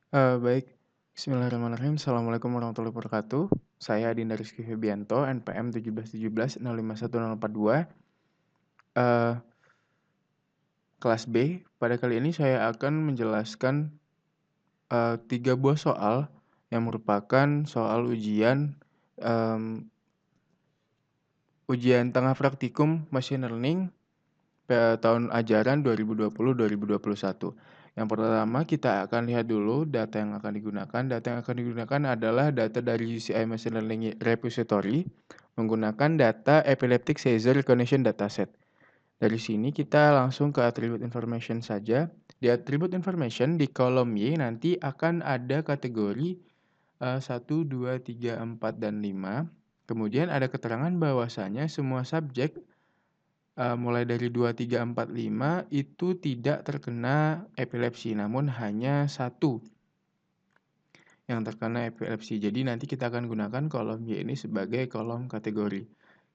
Baik. Bismillahirrahmanirrahim. Assalamualaikum warahmatullahi wabarakatuh. Saya Adinda Rizky Febianto, NPM 1717-051042, eee, kelas B. Pada kali ini saya akan menjelaskan, 3 buah soal yang merupakan soal ujian tengah praktikum machine learning tahun ajaran 2020-2021. Yang pertama kita akan lihat dulu data yang akan digunakan. Data yang akan digunakan adalah data dari UCI Machine Learning Repository menggunakan data Epileptic Seizure Recognition Dataset. Dari sini kita langsung ke attribute information saja. Di attribute information di kolom Y nanti akan ada kategori 1, 2, 3, 4, dan 5. Kemudian ada keterangan bahwasanya semua subjek mulai dari 2, 3, 4, 5 itu tidak terkena epilepsi, namun hanya 1 yang terkena epilepsi. Jadi nanti kita akan gunakan kolom Y ini sebagai kolom kategori.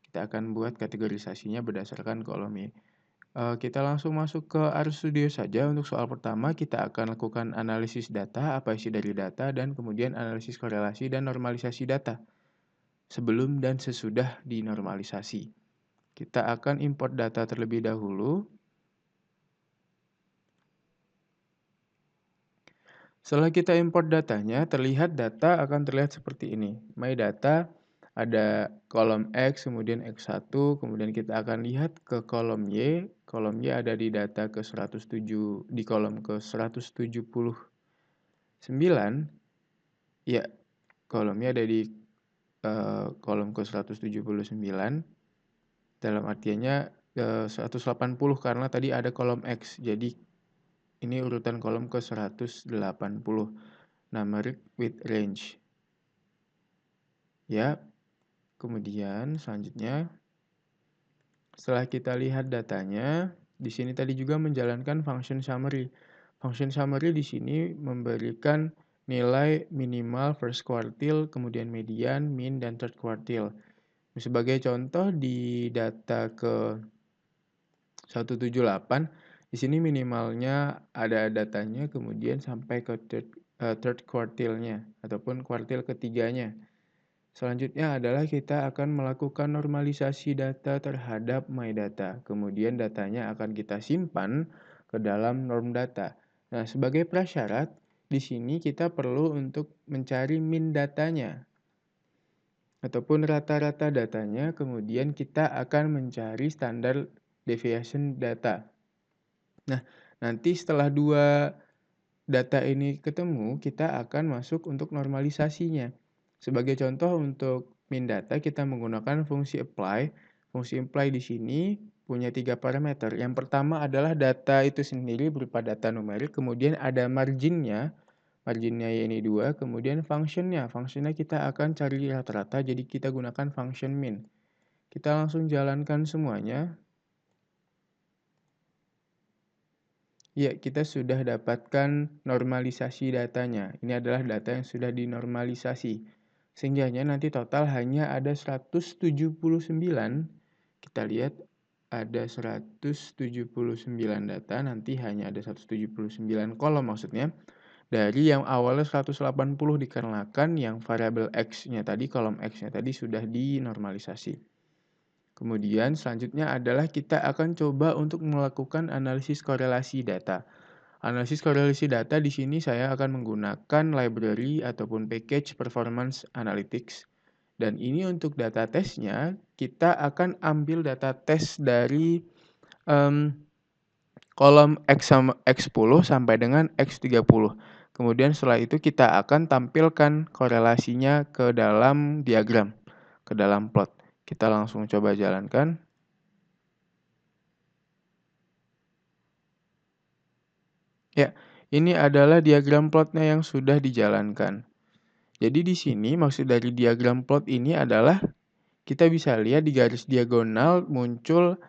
Kita akan buat kategorisasinya berdasarkan kolom Y. Kita langsung masuk ke RStudio saja. Untuk soal pertama kita akan lakukan analisis data, apa isi dari data, dan kemudian analisis korelasi dan normalisasi data sebelum dan sesudah dinormalisasi. Kita akan import data terlebih dahulu. Setelah kita import datanya, data akan terlihat seperti ini. My data, ada kolom X, kemudian X1, kemudian kita akan lihat ke kolom Y. Kolom Y ada di data ke 107, di kolom ke 179. Ya, kolomnya ada di kolom ke 179. Dalam artiannya 180 karena tadi ada kolom X. Jadi ini urutan kolom ke 180. Numeric with range. Ya, kemudian selanjutnya setelah kita lihat datanya, di sini tadi juga menjalankan function summary. Function summary di sini memberikan nilai minimal first quartile, kemudian median, mean, dan third quartile. Sebagai contoh di data ke 178, di sini minimalnya ada datanya, kemudian sampai ke third quartile-nya ataupun kuartil ketiganya. Selanjutnya adalah kita akan melakukan normalisasi data terhadap MyData. Kemudian datanya akan kita simpan ke dalam norm data. Nah, sebagai prasyarat, di sini kita perlu untuk mencari min datanya ataupun rata-rata datanya. Kemudian kita akan mencari standar deviation data. Nah, nanti setelah dua data ini ketemu, kita akan masuk untuk normalisasinya. Sebagai contoh untuk min data kita menggunakan fungsi apply. Fungsi apply di sini punya 3 parameter. Yang pertama adalah data itu sendiri berupa data numerik, kemudian ada marginnya ini 2, kemudian functionnya kita akan cari rata-rata, jadi kita gunakan function min. Kita langsung jalankan semuanya. Ya, kita sudah dapatkan normalisasi datanya. Ini adalah data yang sudah dinormalisasi. Sehingga nanti total hanya ada 179. Kita lihat ada 179 data, nanti hanya ada 179 kolom maksudnya. Dari yang awalnya 180 dikarenakan yang variabel X-nya tadi, kolom X-nya tadi sudah dinormalisasi. Kemudian selanjutnya adalah kita akan coba untuk melakukan analisis korelasi data. Analisis korelasi data di sini saya akan menggunakan library ataupun package performance analytics. Dan ini untuk data tesnya, kita akan ambil data tes dari kolom X10 sampai dengan X30. Kemudian setelah itu kita akan tampilkan korelasinya ke dalam diagram, ke dalam plot. Kita langsung coba jalankan. Ya, ini adalah diagram plotnya yang sudah dijalankan. Jadi di sini maksud dari diagram plot ini adalah kita bisa lihat di garis diagonal muncul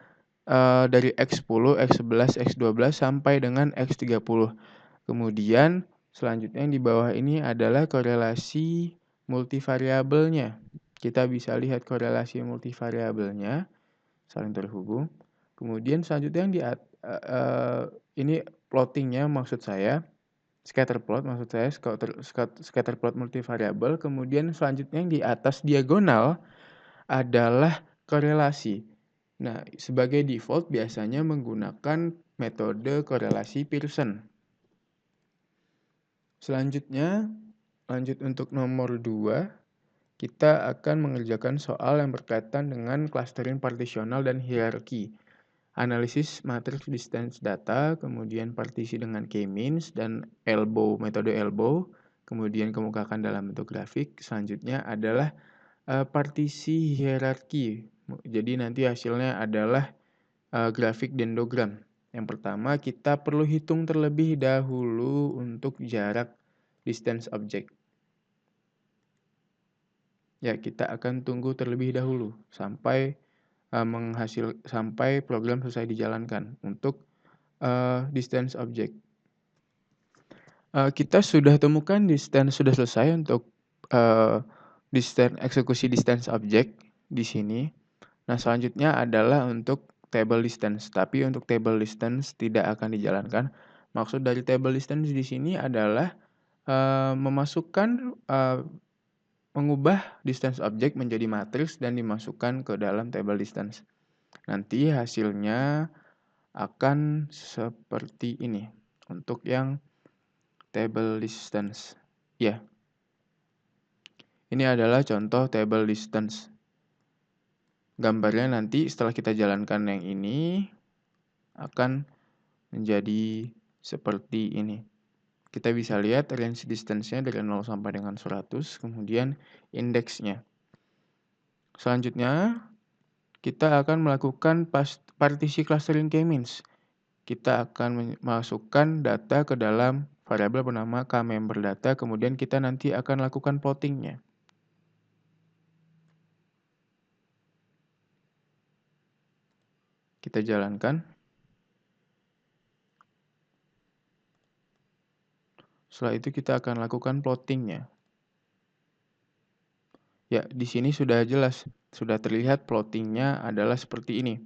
dari X10, X11, X12 sampai dengan X30. Kemudian selanjutnya yang di bawah ini adalah korelasi multivariabelnya. Kita bisa lihat korelasi multivariabelnya saling terhubung. Kemudian selanjutnya yang ini plottingnya maksud saya. Scatterplot maksud saya, scatterplot multivariabel. Kemudian selanjutnya yang di atas diagonal adalah korelasi. Nah, sebagai default biasanya menggunakan metode korelasi Pearson. Selanjutnya, lanjut untuk nomor 2, kita akan mengerjakan soal yang berkaitan dengan clustering partisional dan hierarki. Analisis matriks distance data, kemudian partisi dengan k-means dan metode elbow, kemudian kemukakan dalam bentuk grafik. Selanjutnya adalah partisi hierarki. Jadi nanti hasilnya adalah grafik dendrogram. Yang pertama kita perlu hitung terlebih dahulu untuk jarak distance object. Ya, kita akan tunggu terlebih dahulu sampai sampai program selesai dijalankan untuk distance object. Kita sudah temukan distance sudah selesai untuk eksekusi distance object di sini. Nah, selanjutnya adalah untuk table distance, tapi untuk table distance tidak akan dijalankan. Maksud dari table distance di sini adalah mengubah distance object menjadi matriks dan dimasukkan ke dalam table distance. Nanti hasilnya akan seperti ini untuk yang table distance. Ya, ini adalah contoh table distance. Gambarnya nanti setelah kita jalankan yang ini akan menjadi seperti ini. Kita bisa lihat range distance-nya dari 0 sampai dengan 100, kemudian indeksnya. Selanjutnya, kita akan melakukan partisi clustering k-means. Kita akan masukkan data ke dalam variabel bernama k-member data, kemudian kita nanti akan lakukan plotting-nya. Kita jalankan. Setelah itu kita akan lakukan plotting-nya. Ya, di sini sudah jelas, sudah terlihat plotting-nya adalah seperti ini.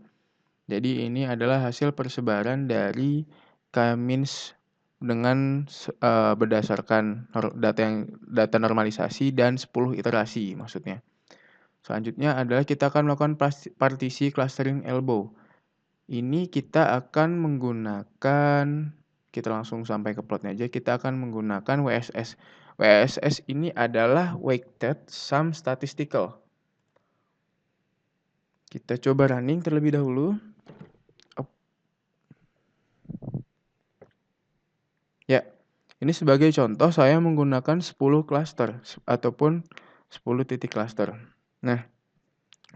Jadi ini adalah hasil persebaran dari k-means dengan berdasarkan data normalisasi dan 10 iterasi maksudnya. Selanjutnya adalah kita akan melakukan partisi clustering elbow. Ini kita akan menggunakan, kita langsung sampai ke plotnya aja, kita akan menggunakan WSS. WSS ini adalah weighted sum statistical. Kita coba running terlebih dahulu. Ya, ini sebagai contoh saya menggunakan 10 cluster ataupun 10 titik cluster. Nah,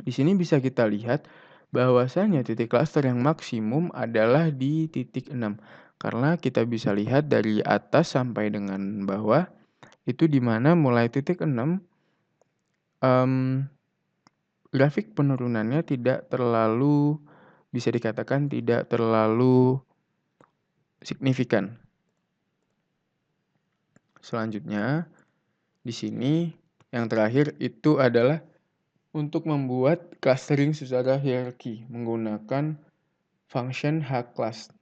di sini bisa kita lihat bahwasanya titik cluster yang maksimum adalah di titik 6. Karena kita bisa lihat dari atas sampai dengan bawah, itu di mana mulai titik 6, grafik penurunannya tidak terlalu, bisa dikatakan tidak terlalu signifikan. Selanjutnya, di sini yang terakhir itu adalah untuk membuat clustering secara hierarki menggunakan function hClust.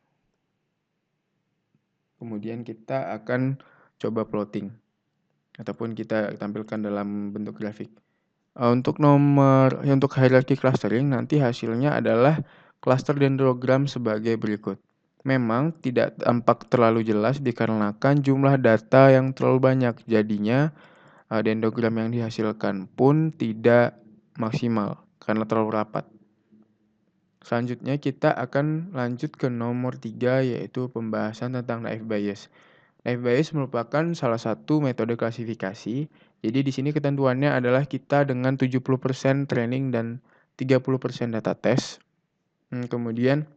Kemudian kita akan coba plotting ataupun kita tampilkan dalam bentuk grafik. Untuk hierarki clustering nanti hasilnya adalah cluster dendrogram sebagai berikut. Memang tidak tampak terlalu jelas dikarenakan jumlah data yang terlalu banyak, jadinya dendrogram yang dihasilkan pun tidak maksimal karena terlalu rapat. Selanjutnya kita akan lanjut ke nomor 3 yaitu pembahasan tentang naive Bayes. Naive Bayes merupakan salah satu metode klasifikasi. Jadi di sini ketentuannya adalah kita dengan 70% training dan 30% data test. Kemudian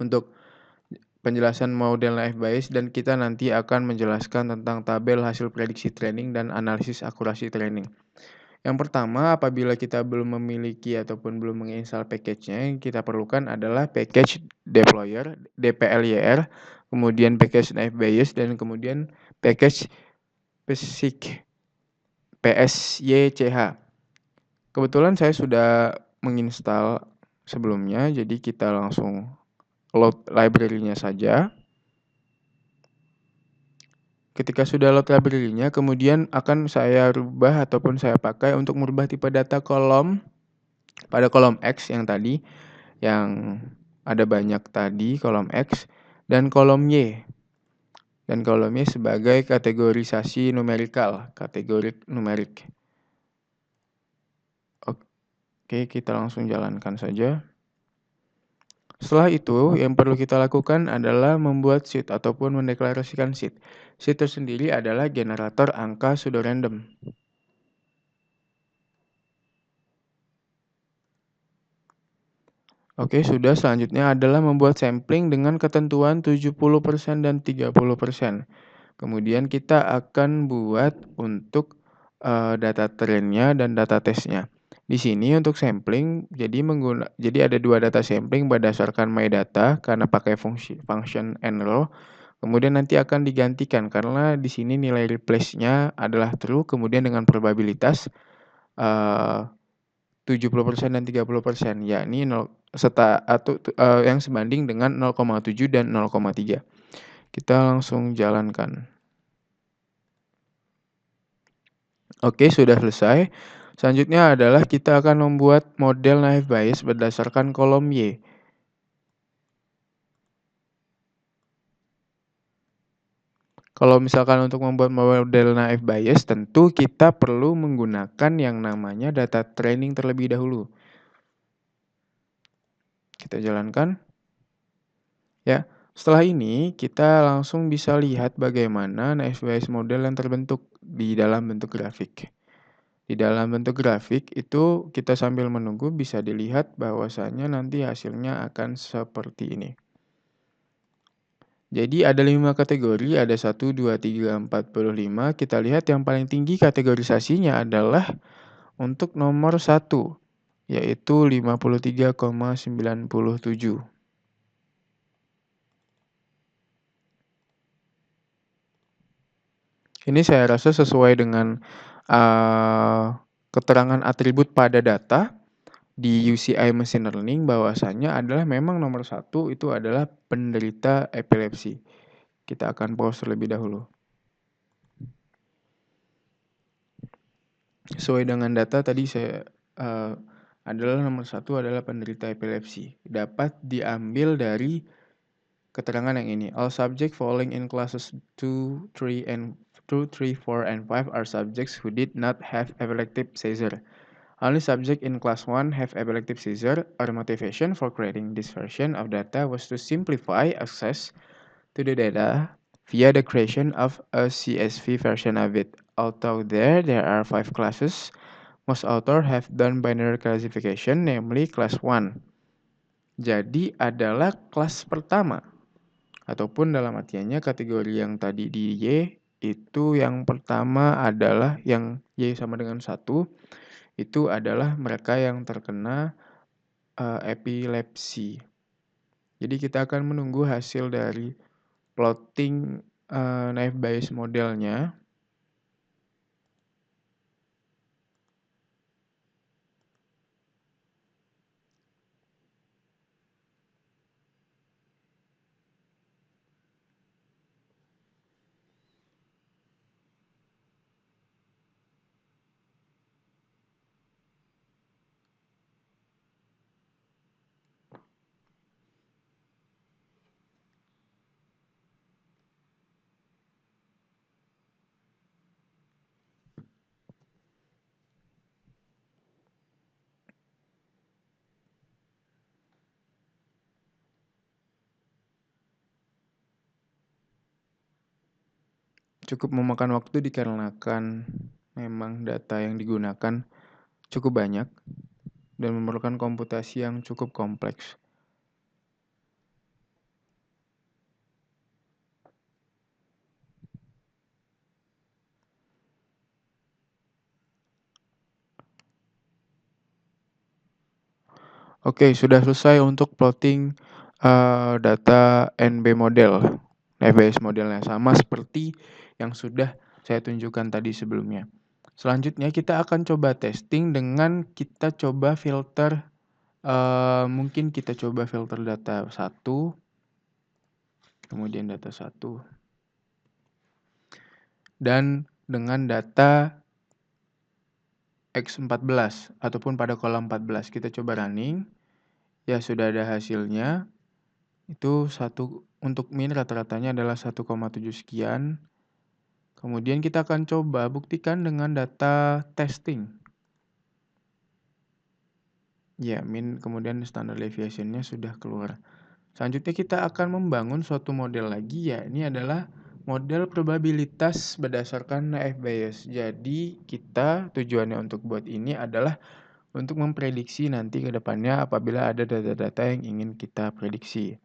untuk penjelasan model naive Bayes dan kita nanti akan menjelaskan tentang tabel hasil prediksi training dan analisis akurasi training. Yang pertama, apabila kita belum memiliki ataupun belum menginstal package-nya, yang kita perlukan adalah package deployer, dplyr, kemudian package naive Bayes, dan kemudian package PSYCH. Kebetulan saya sudah menginstal sebelumnya, jadi kita langsung load library-nya saja. Ketika sudah load library-nya, kemudian akan saya rubah ataupun saya pakai untuk merubah tipe data kolom pada kolom X yang tadi, yang ada banyak tadi kolom X, dan kolom Y. Dan kolom Y sebagai kategorisasi numerikal, kategori numerik. Oke, kita langsung jalankan saja. Setelah itu, yang perlu kita lakukan adalah membuat sheet ataupun mendeklarasikan sheet. Sheet tersendiri adalah generator angka pseudorandom. Oke, sudah. Selanjutnya adalah membuat sampling dengan ketentuan 70% dan 30%. Kemudian kita akan buat untuk data trendnya dan data testnya. Di sini untuk sampling, jadi ada dua data sampling berdasarkan MyData karena pakai function enroll. Kemudian nanti akan digantikan karena di sini nilai replace-nya adalah true, kemudian dengan probabilitas 70% dan 30%, yakni yang sebanding dengan 0,7 dan 0,3. Kita langsung jalankan. Oke, sudah selesai. Selanjutnya adalah kita akan membuat model naive Bayes berdasarkan kolom Y. Kalau misalkan untuk membuat model naive Bayes, tentu kita perlu menggunakan yang namanya data training terlebih dahulu. Kita jalankan. Ya, setelah ini kita langsung bisa lihat bagaimana naive Bayes model yang terbentuk di dalam bentuk grafik. Di dalam bentuk grafik itu kita sambil menunggu bisa dilihat bahwasannya nanti hasilnya akan seperti ini. Jadi ada 5 kategori, ada 1, 2, 3, 4, 5. Kita lihat yang paling tinggi kategorisasinya adalah untuk nomor 1, yaitu 53,97. Ini saya rasa sesuai dengan keterangan atribut pada data di UCI Machine Learning bahwasannya adalah memang nomor 1 itu adalah penderita epilepsi. Kita akan pause terlebih dahulu. Sesuai dengan data tadi saya adalah nomor 1 adalah penderita epilepsi. Dapat diambil dari keterangan yang ini. All subjects falling in classes 2, 3, 4, and 5 are subjects who did not have epileptic seizure. Only subjects in class 1 have epileptic seizure. Our motivation for creating this version of data was to simplify access to the data via the creation of a CSV version of it. Although there are 5 classes, most authors have done binary classification, namely class 1. Jadi adalah kelas pertama. Ataupun dalam artiannya kategori yang tadi di Y, itu yang pertama adalah yang Y sama dengan 1, itu adalah mereka yang terkena epilepsi. Jadi kita akan menunggu hasil dari plotting naive Bayes modelnya. Cukup memakan waktu dikarenakan memang data yang digunakan cukup banyak dan memerlukan komputasi yang cukup kompleks. Oke, sudah selesai untuk plotting data NB model, naive Bayes modelnya sama seperti yang sudah saya tunjukkan tadi sebelumnya. Selanjutnya kita akan coba testing dengan kita coba filter, mungkin kita coba filter data 1, kemudian data 1. dan dengan data X14 ataupun pada kolom 14. Kita coba running. Ya, sudah ada hasilnya. Itu untuk min rata-ratanya adalah 1,7 sekian. Kemudian kita akan coba buktikan dengan data testing. Ya, min kemudian standard deviation-nya sudah keluar. Selanjutnya kita akan membangun suatu model lagi, ya ini adalah model probabilitas berdasarkan naive Bayes. Jadi kita tujuannya untuk buat ini adalah untuk memprediksi nanti ke depannya apabila ada data-data yang ingin kita prediksi.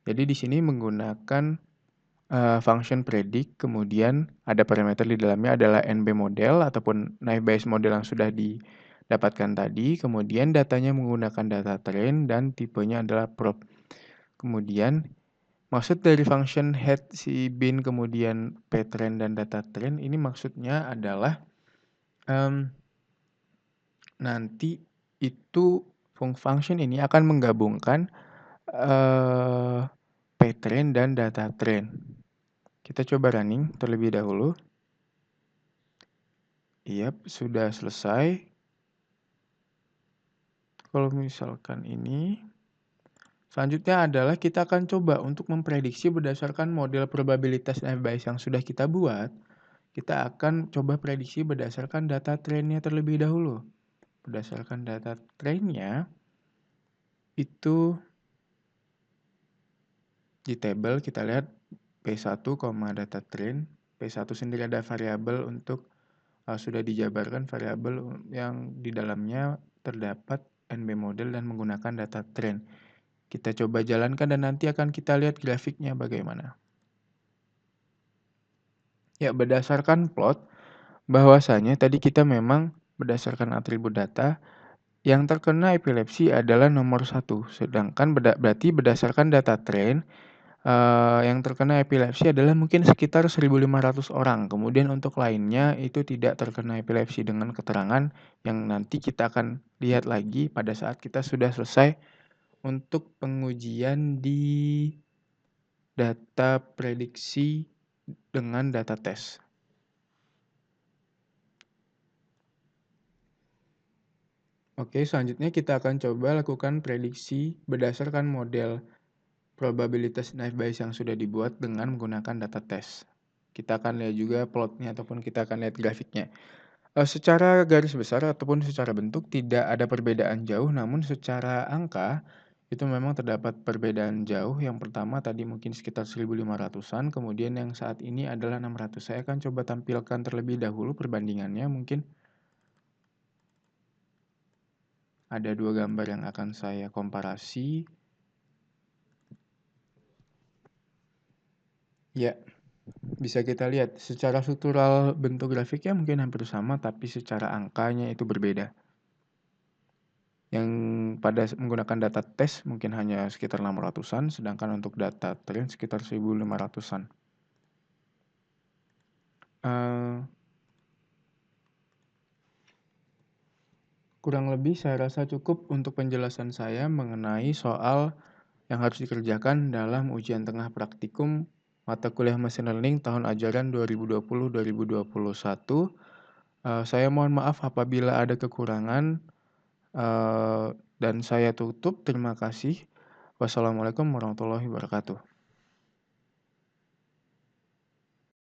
Jadi di sini menggunakan function predict, kemudian ada parameter di dalamnya adalah NB model ataupun naive Bayes model yang sudah didapatkan tadi, kemudian datanya menggunakan data train dan tipenya adalah prop. Kemudian maksud dari function head si bin kemudian ptrain dan data train ini maksudnya adalah nanti itu function ini akan menggabungkan ptrain dan data train. Kita coba running terlebih dahulu. Yap, sudah selesai. Kalau misalkan ini, selanjutnya adalah kita akan coba untuk memprediksi berdasarkan model probabilitas naive Bayes yang sudah kita buat. Kita akan coba prediksi berdasarkan data trainnya terlebih dahulu. Berdasarkan data trainnya, itu di tabel kita lihat P1, data train. P1 sendiri ada variabel untuk sudah dijabarkan variabel yang di dalamnya terdapat NB model dan menggunakan data train. Kita coba jalankan dan nanti akan kita lihat grafiknya bagaimana. Ya, berdasarkan plot, bahwasanya tadi kita memang berdasarkan atribut data, yang terkena epilepsi adalah nomor 1. Sedangkan berarti berdasarkan data train, yang terkena epilepsi adalah mungkin sekitar 1.500 orang. Kemudian untuk lainnya itu tidak terkena epilepsi dengan keterangan yang nanti kita akan lihat lagi pada saat kita sudah selesai untuk pengujian di data prediksi dengan data tes. Oke, selanjutnya kita akan coba lakukan prediksi berdasarkan model probabilitas naive Bayes yang sudah dibuat dengan menggunakan data tes. Kita akan lihat juga plotnya ataupun kita akan lihat grafiknya. Secara garis besar ataupun secara bentuk tidak ada perbedaan jauh, namun secara angka itu memang terdapat perbedaan jauh. Yang pertama tadi mungkin sekitar 1.500-an, kemudian yang saat ini adalah 600. Saya akan coba tampilkan terlebih dahulu perbandingannya. Mungkin ada dua gambar yang akan saya komparasi. Ya, bisa kita lihat secara struktural bentuk grafiknya mungkin hampir sama, tapi secara angkanya itu berbeda. Yang pada menggunakan data tes mungkin hanya sekitar 600-an, sedangkan untuk data train sekitar 1.500-an. Kurang lebih saya rasa cukup untuk penjelasan saya mengenai soal yang harus dikerjakan dalam ujian tengah praktikum mata kuliah Machine Learning tahun ajaran 2020-2021. Saya mohon maaf apabila ada kekurangan dan saya tutup. Terima kasih. Wassalamualaikum warahmatullahi wabarakatuh.